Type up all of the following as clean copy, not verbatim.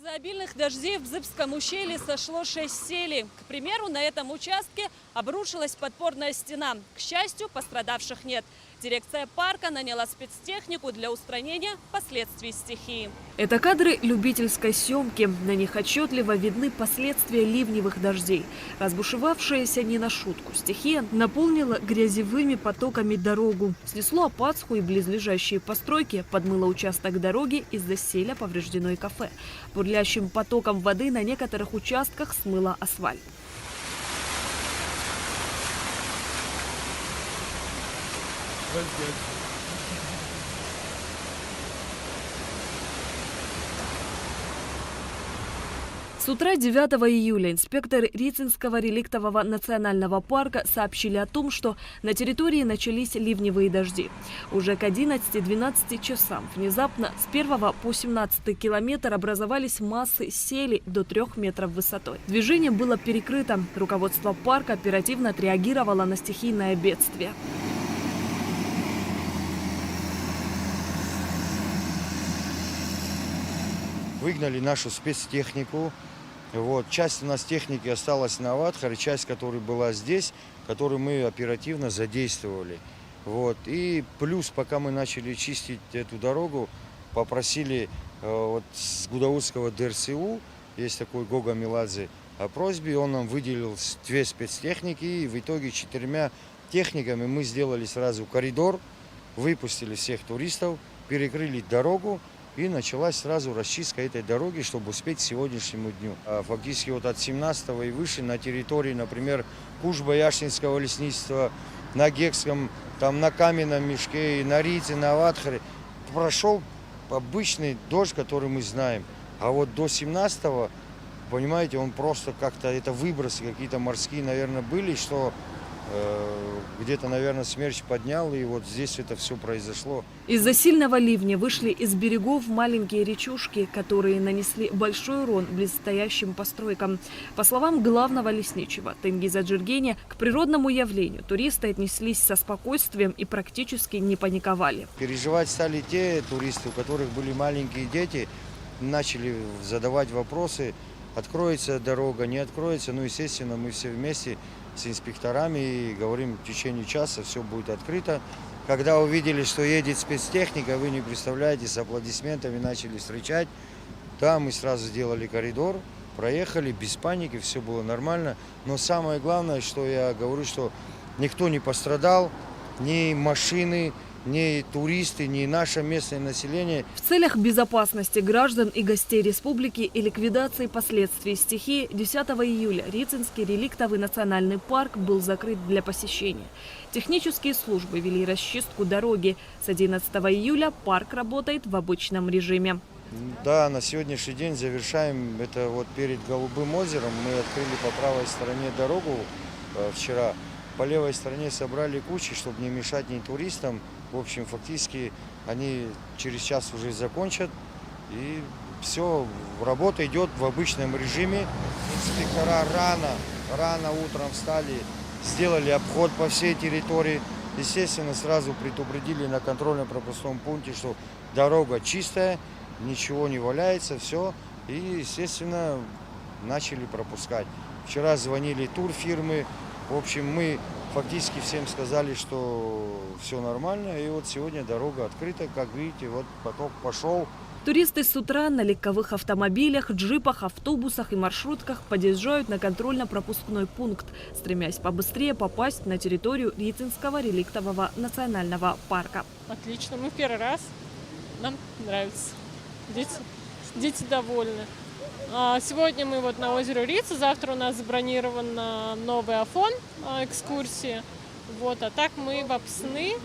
Из-за обильных дождей в Зыбском ущелье сошло 6 селей. К примеру, на этом участке обрушилась подпорная стена. К счастью, пострадавших нет. Дирекция парка наняла спецтехнику для устранения последствий стихии. Это кадры любительской съемки. На них отчетливо видны последствия ливневых дождей. Разбушевавшаяся не на шутку стихия наполнила грязевыми потоками дорогу. Снесло Опацху и близлежащие постройки, подмыло участок дороги, из-за селя повреждено и кафе. Бурлящим потоком воды на некоторых участках смыло асфальт. С утра 9 июля инспекторы Рицинского реликтового национального парка сообщили о том, что на территории начались ливневые дожди. Уже к 11-12 часам внезапно с 1 по 17 километр образовались массы селей до 3 метров высотой. Движение было перекрыто. Руководство парка оперативно отреагировало на стихийное бедствие. Выгнали нашу спецтехнику. Часть у нас техники осталась на Аватхаре, часть, которая была здесь, которую мы оперативно задействовали. И плюс, пока мы начали чистить эту дорогу, попросили с Гудаутского ДРСУ, есть такой Гога Меладзе, о просьбе, он нам выделил 2 спецтехники, и в итоге 4 техниками мы сделали сразу коридор, выпустили всех туристов, перекрыли дорогу. И началась сразу расчистка этой дороги, чтобы успеть к сегодняшнему дню. Фактически от 17-го и выше на территории, например, Кушба-Яшнинского лесничества, на Гекском, на Каменном мешке, на Рите, на Аватхаре прошел обычный дождь, который мы знаем. А до 17-го, понимаете, он просто как-то, это выбросы какие-то морские, наверное, были, что где-то, наверное, смерч поднял, и здесь это все произошло. Из-за сильного ливня вышли из берегов маленькие речушки, которые нанесли большой урон близстоящим постройкам. По словам главного лесничего Тенгиза Джиргения, к природному явлению туристы отнеслись со спокойствием и практически не паниковали. Переживать стали те туристы, у которых были маленькие дети, начали задавать вопросы, откроется дорога, не откроется. Естественно, мы все вместе с инспекторами и говорим, в течение часа все будет открыто. Когда увидели, что едет спецтехника, вы не представляете, с аплодисментами начали встречать. Да, мы сразу сделали коридор, проехали без паники, все было нормально. Но самое главное, что я говорю, что никто не пострадал, ни машины, ни туристы, ни наше местное население. В целях безопасности граждан и гостей республики и ликвидации последствий стихии 10 июля Рицинский реликтовый национальный парк был закрыт для посещения. Технические службы вели расчистку дороги. С 11 июля парк работает в обычном режиме. Да, на сегодняшний день завершаем это перед Голубым озером. Мы открыли по правой стороне дорогу вчера. По левой стороне собрали кучи, чтобы не мешать ни туристам. В общем, фактически они через час уже закончат. И все, работа идет в обычном режиме. Инспектора рано утром встали, сделали обход по всей территории. Естественно, сразу предупредили на контрольно-пропускном пункте, что дорога чистая, ничего не валяется, все. И, естественно, начали пропускать. Вчера звонили турфирмы. В общем, мы фактически всем сказали, что все нормально. И сегодня дорога открыта. Как видите, поток пошел. Туристы с утра на легковых автомобилях, джипах, автобусах и маршрутках подъезжают на контрольно-пропускной пункт, стремясь побыстрее попасть на территорию Рицинского реликтового национального парка. Отлично, мы первый раз. Нам нравится. Дети довольны. Сегодня мы на озере Рица, завтра у нас забронирован новый Афон экскурсии. А так мы в Апсны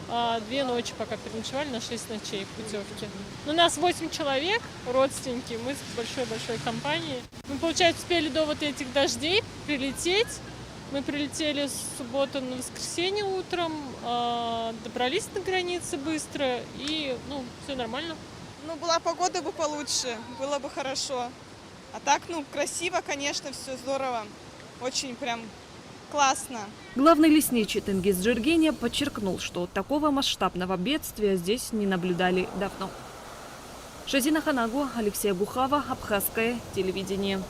2 ночи пока переночевали, на 6 ночей путевки. У нас 8 человек, родственники, мы с большой-большой компанией. Мы, получается, успели до этих дождей прилететь. Мы прилетели с субботы на воскресенье утром, добрались до границы быстро и, все нормально. Была погода бы получше, было бы хорошо. А так, красиво, конечно, все здорово. Очень прям классно. Главный лесничий Тенгиз Джиргения подчеркнул, что такого масштабного бедствия здесь не наблюдали давно. Шазина Ханагу, Алексей Бухава, Абхазское телевидение.